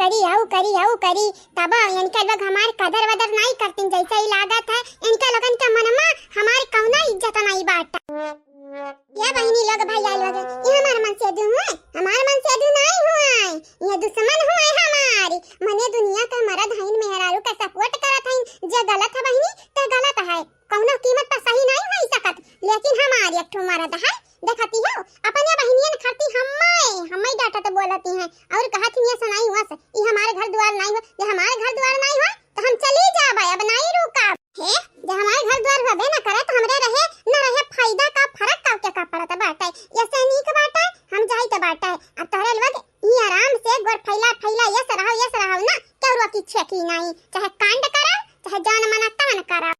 आऊ करी तब इनका लोग हमार कदर वदर नहीं करतीन जैसा ही लागत है। इनका लोगन के मनमा हमार कौना इज्जत नहीं बाटा। ये बहनी लोग भाई आइल वगे ये हमार मन से दू है, हमार मन से दू नहीं हुआ, ये दुश्मन हुआ हमारी। मने दुनिया का मर्द हईन मेहरारू का सपोर्ट करत हईन, जे गलत है बहनी तो गलत है, कौनो कीमत पर सही नहीं होई सकत। लेकिन हमार एक ठो मर्द है, देखती हो अपने बहनियन खाती हम्मे डाटा तो बोलती हैं और कहत ये सुनाई हुआ से ये हमारे घर द्वार नहीं हो, ये हमारे घर द्वार नहीं हो तो हम चली जाबे, अब नहीं रुका है। जब हमारे घर द्वार होबे ना करे तो हमरे रहे न रहे फायदा का फर्क का पड़ता बाटा है। ये सैनिक बाटा हम जाई तो बाटा है। अब तोरे लोग ये आराम से गोर फैला ये सराव ना केवरो की छेकी नहीं, चाहे कांड करा चाहे जान मना तान करा।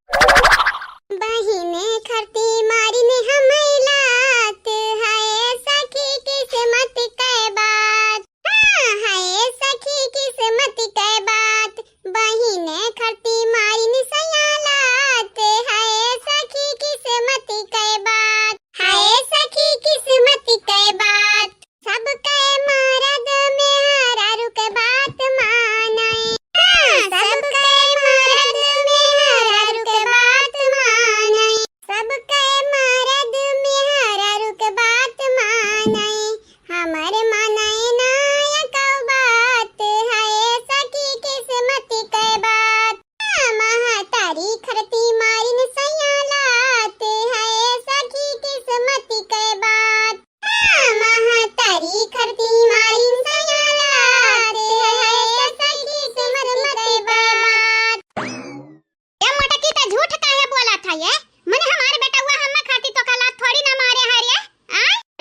बहिने खरती मारी ने हमें लात है सखी किस्मत के बात, हाँ है सखी किस्मत के बात। बहिने खरती मारी ने सयालात है सखी किस्मत के बात, है सखी किस्मत के बात। सब के मर्द में हरारू के बात माने, हाँ सब के मर्द में हरारू के बात माने, सब के मर्द में हरारू के बात माने। हमारे माने नायक बात है सखी किस्मत के बात, महतारी खरती मारिन सयालात है सखी किस्मत के बात, महतारी खरती मारिन सयालात है सखी किस्मत के बात। ये मटकी तो झूठ काहे बोला था ये? मने हमारे बेटा हुआ हम खाती तो कला थोड़ी ना मारे है रे।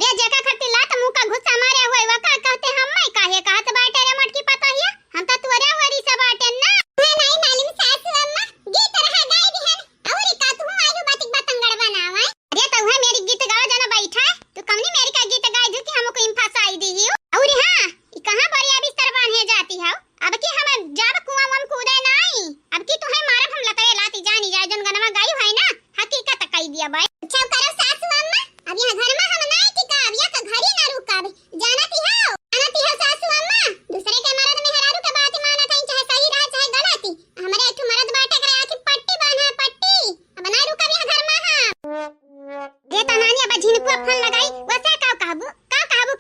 रे जेका खरती लात मुंह का गुस्सा मारे हुए वा का कहते हम मैं काहे कहत बाटे रे मटकी पता है हम तो तोरे वरी से बाटे ना। नहीं मालूम सासू अम्मा गीत रहा गाय दिहन और का तू आलू बातिक बतंगड़ बनावा। अरे तो है मेरी गीत गाओ जना बैठा तू कमनी मेरी का गीत गाय जो कि हमको इन फसाई दी हो। और हां ई कहां बढ़िया बिस्तर बांधे जाती हो। अब की हम जब कुआं में कूदे नहीं, अब की तू है मारब हम लतरे लाती जानी जाय जन गनमा गाय है ना हकीकत कह दिया भाई। अच्छा करो सासू अम्मा अब यहां घर में हम नहीं टिकाब या का घरी ना रुकाब जानती हो सासू अम्मा। दूसरे के मर्द में हरारू के बात मानत है चाहे सही रहा चाहे गलती। हमरे एक मर्द बाटे करे आखी पट्टी बांधा पट्टी अब नहीं रुकाब यहां घर में। हां रे तनानी अब झिनकुआ फोन लगाई वैसे का कहबू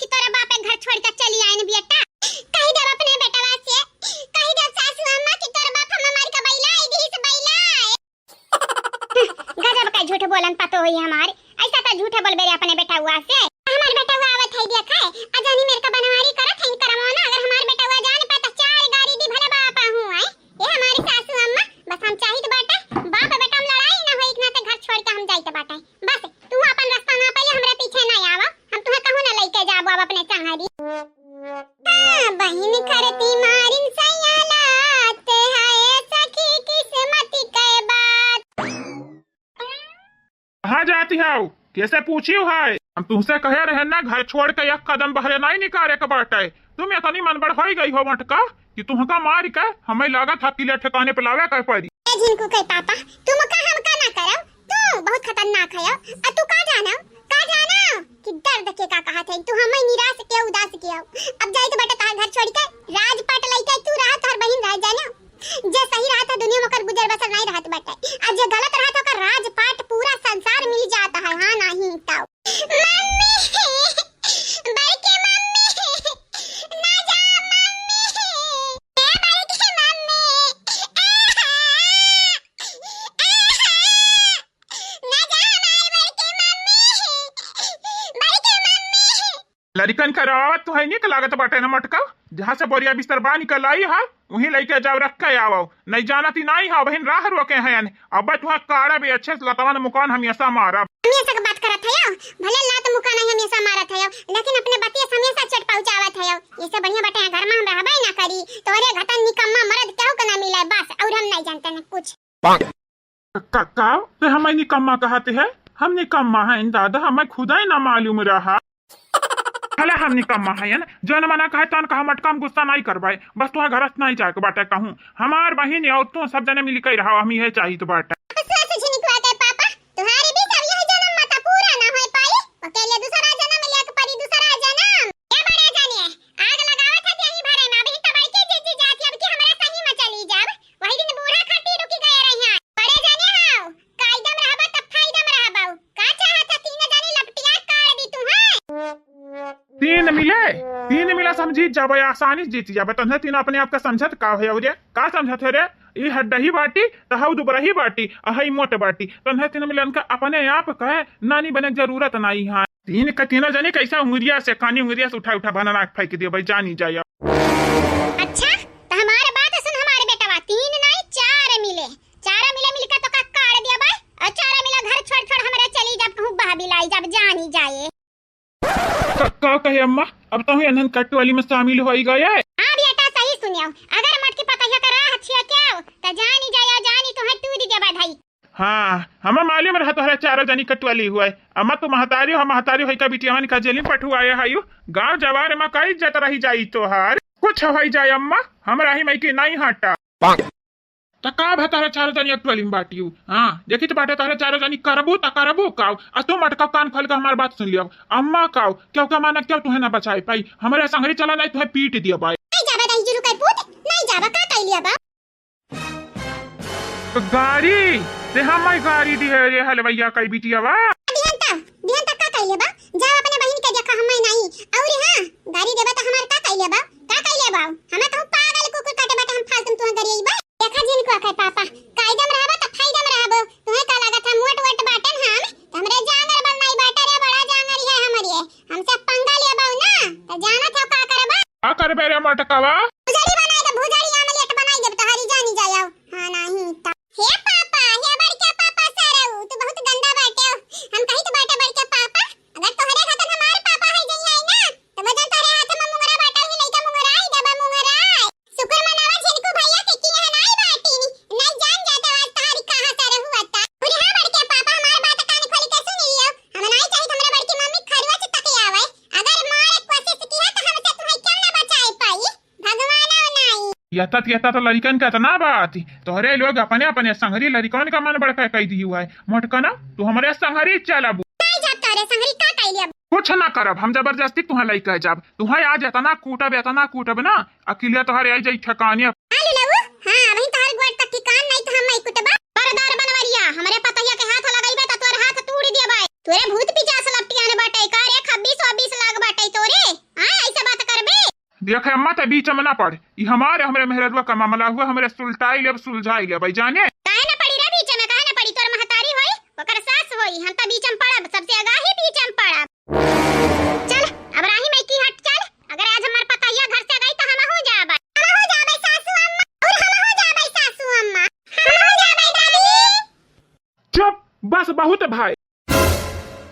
कि तोरा बाप घर छोड़ के चली आइन बेटा। कहि दे अपने बेटवा से कहि दे सासू अम्मा कि तोरा बाप हम हमारी का बैला आई दी से बैला गजब का झूठ बोलन पतो होई हमारे। ऐसा तो झूठ बोलबे रे अपने बेटा हुआ से। हमार बेटा हुआ आवत है देखा है अजानी मेरे का बनवारी करत है करवाना। अगर हमार बेटा हुआ जान पे तो चार गाड़ी दी भले बापा हूं है ये हमारी सासू अम्मा। बस हम चाहित बाटा बाप बेटा हम लड़ाई ना होई इतना ते घर छोड़ के हम जाइत बाटा। बस तू अपन रास्ता ना पहले हमरे पीछे ना आवा हम तुहे कहू ना लेके जाबो अब अपने चाहरी। हां बहिन करती मारिन सयालात है सखी किस्मत के बात। कहाँ जाती हो कैसे पूछियो है? हम तुमसे कहे रहे ना घर छोड़ के एक कदम बहरे नहीं निकाले के बाटे। तुम इतनी मनबड़ हो गई हो मटका कि तुमका मार के हमें लागत है किले ठिकाने पे लावे के पड़ी। ए जिनको के पापा तुम का हम का ना करो तू बहुत खतरनाक है। आ तू का जानो कि दर्द के का कहा थे तू हमें निराश के उदास के अब जाई तो बेटा तार घर छोड़ के राजपाट लइके तू रहा तार बहन रह जानो। जे सही रहा था दुनिया में कर गुजर बसर नहीं रहत बेटा। अब जे गलत रहा तो कर राजपाट पूरा संसार मिल जाता है। हां नहीं तो मम्मी बड़के मम्मी ना जा मम्मी ए बड़के मम्मी ना जा हमारे बड़के मम्मी। लड़कन का रावत तो है नहीं के लागत बाटे ना मटका। जहाँ से बोरिया बिस्तर बा निकल आई है वहीं लेके जाओ रख के आओ। नहीं जाना थी नहीं है बहन राह रोके हैं अब तुहा काड़ा भी अच्छे से लतवन मुकान हमेशा मारा। हमेशा का बात करत है भले लात मुका नहीं हमेशा मारत है लेकिन अपने बतिया हमेशा चट पहुंचावत है। ये सब बढ़िया बटे घर में हम रहबे ना करी तोरे घटन निकम्मा मर्द केहू का ना मिले बस और हम नहीं जानते ना कुछ। का ते हमें निकम्मा कहते हैं? हम निकम्मा हैं दादा हमें खुदा ही ना मालूम रहा। भले हम निकम्मा है जन मना कहे तन कहा मटका हम गुस्सा नहीं करवाए बस तुहा घर नहीं जाए के बाटे कहूं हमार बहन और तू सब जने मिल के रहा हम ये चाहिए तो बाटे। पापा तुम्हारे भी सब यही जन्म मत पूरा ना हो पाई अकेले दूसरा जन्म लेके परी दूसरा जन्म क्या बड़ा जाने आग लगावत है यही भरे में अभी तो बड़की ये 3 मिला से हम जीत जाबे, आसानी से जीत जाबे। तन्हे तीन अपने आप का समझत का है रे, का समझत है रे? ई हड्डही बाटी त हउ दुबरही बाटी अहई मोट बाटी। तन्हे तीन मिलन का अपने आप का नानी बने के जरूरत नहीं है। तीन का तीनों जने कैसा उंगलिया से कानी उंगलिया से उठा उठा बनाना फेंक दियो भाई, जानी जाए। अच्छा तो हमारे बात सुन, हमारे बेटा 3 नहीं 4 मिले, 4 मिले मिलकर तो का काट दिया भाई। और 4 मिला घर छोड़ छोड़ हमरा चली जब कहूं बहाबी लाई जब जानी जाए। का कहे अम्मा, अब तो अनन कट वाली में शामिल हो गए। हां बेटा सही सुनियो, अगर मटकी पतैया करा हछिया क्या त जानी जाया, जानी तो है तू दी दे बधाई। हाँ हमें मालूम रहा तोहरा 4 जनी कटवाली हुआ है। अम्मा तो महतारी हो, महतारी हो का बिटिया मन का जेलिन पठुआया है। गांव जवार में कई जत रही जाई तोहार कुछ हो जाए अम्मा, हमरा ही मैकी नहीं हटा। तो का भा तारा 4 जनी कटवाली में बाटियो। हाँ देखी तो बाटे तारा 4 जनी करबू त करबू काव। आ तू मटका कान खोल के हमार बात सुन लियो। अम्मा काव क्यों का माना क्यों तुहे ना बचाए पाई, हमारे संगरी चला नहीं तुहे पीट दियो भाई। नहीं जाबा दही जुरु kai पूत, नहीं जाबा का कैलिया बा। गाड़ी ते हमारी गाड़ी दी है रे हलवैया कई बिटिया बा। दिहन तक का कैलिया बा, जाओ अपने बहन के देखा हम नहीं। और हां गाड़ी देबा त हमार का कैलिया बा, का कैलिया बा। हमें कहूं पागल कुकुर काटे बाटे हम फालतू तुह गरिई बा। देखा जिन को आखे पापा कायदम रहबा त फायदम रहबो। तुहे का लागत है मोट वट बाटन हम, हमरे जानवर बन नहीं बाटे रे, बड़ा जानवर है हमरे। हमसे पंगा लिया बाऊ ना त जानत हो का करबा। का करबे रे मटकावा? भुजारी बनाई दे, भुजारी आमलेट बनाई दे त हरी जानी जाओ। हां नहीं त हे पापा, हे बड़के पापा सारू तू बहुत गंदा बाटे हो। हम कही तो बाटे बड़के पापा, अगर तोहरे हाथ हमार पापा है जई आई ना तो वजन तोहरे हाथ में मुंगरा बाटा ही लइका मुंगरा आई दबा मुंगरा। शुक्र मनावा झिनको भैया के की है नहीं बाटी नहीं जान जाता आज तारी कहां सारे हुआ था। अरे हां बड़के पापा हमार बात कान खोल के सुन लियो। हम नहीं चाहिए हमरा बड़की मम्मी खरवा से तक आवे। अगर मार कोशिश की है तो हमसे तुम्हें क्यों ना बचाए पाई, भगवान नहीं। यता तो लड़कन का इतना बात तोहरे लोग अपने अपने संगरी लड़कन का मन बड़का कह दी हुआ है। मोटकना तू हमारे संगरी चलाबू नहीं जब तोरे संगरी का कैलिया कुछ ना करब, हम जबरदस्ती तुहा लइका जब तुहा आज एतना कूटब ना अकेले तोहरे आई जाई ठकाने। आलू लऊ हां वही तोहर गोड़ तक ठिकान नहीं तो हम नहीं कुटबा। बरदार बनवरिया हमरे पतैया के हाथ लगाइबे त तोर हाथ टूट दिया भाई। तोरे भूत पिचास लपटियाने बाटे का रे 26 लाख बाटे तोरे। हां ऐसे बात करबे देखे अम्मा ते बीच में ना पड़, ई हमरे मेहरदवा का मामला हुआ, हमरे सुलटाई ले सुलझाई ले भाई जाने। काहे ना पड़ी रे बीच में, काहे ना पड़ी। तोर महतारी होई ओकर सास होई, हम त बीच में पड़ब, सबसे आगाही बीच में पड़ब। चल अब राही में की हट चल। अगर आज हमार पतैया घर से गई त हम हो जाबे, हम हो जाबे सासू अम्मा, और हम हो जाबे सासू अम्मा, हम हो जाबे दादी। चुप बस बहुत भाई।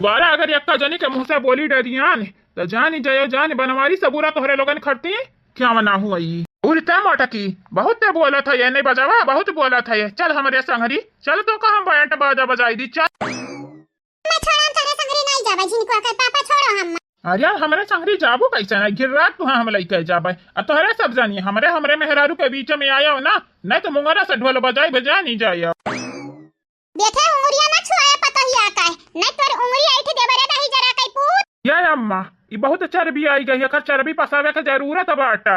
वारा अगर यक्का जनी के मुंह से बोली डरियान तो जानी जयो जान बनवारी सबूरा तोहरे लोगन खड़ती क्या मना हुआ ई उल्टा मोटकी बहुत बोला था ये नहीं बजावा, बहुत बोला था ये। चल हमारे संगरी चल तो का हम बैंड बाजा बजाई दी चल। मैं छोड़म तोरे संगरी नहीं जाबे, जिनको आके पापा छोड़ो हम। अरे हमारे संगरी जाबू कैसे ना गिर रात तुहा हम लइके जाबे। अब तोहरे सब जानी हमरे मेहरारू के बीच में आया हो ना, नहीं तो मुंगरा से ढोल बजाई बजा नहीं जाए। देखे उंगलियां ना छुआए पतैया का, नहीं तोर उंगली ऐठी देबे रे दही जरा कई पूत। ये अम्मा ये बहुत चर्बी आई गई है, चर्बी पसावे के जरूरत बाटा।